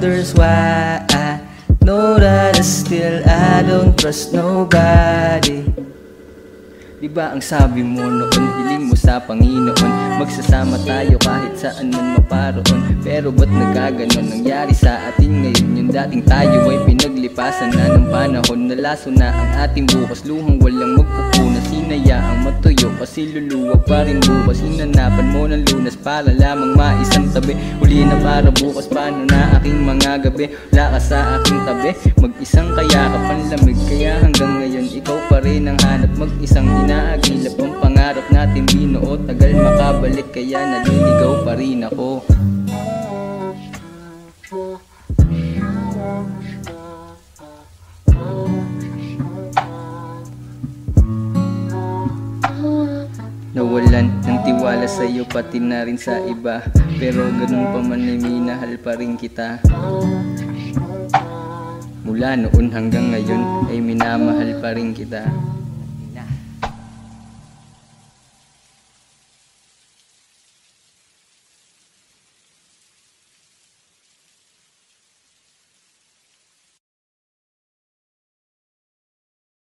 wonders why I know that still I don't trust nobody. Diba ang sabi mo noon, hiling mo sa Panginoon, magsasama tayo kahit saan man maparoon. Pero ba't nagkaganon nangyari sa atin ngayon? Yung dating tayo ay pinaglipasan na ng panahon. Nalaso na ang ating bukas, luhang walang magpupunas. Hinayaang matuyo kasi luluwag pa rin bukas. Hinanapan mo ng lunas para lamang maisang tabi. Huli na para bukas, paano na aking mga gabi? Wala ka sa aking tabi, mag-isang kaya ka panlamig. Kaya hanggang ngayon ikaw pa rin ang hanap, mag-isang inaagilap ang pangarap natin binuo. Tagal makabalik kaya naliligaw pa rin ako. Nawalan ng tiwala sa'yo pati na rin sa iba, pero ganun pa man ay minahal pa rin kita. Mula noon hanggang ngayon ay minamahal pa rin kita.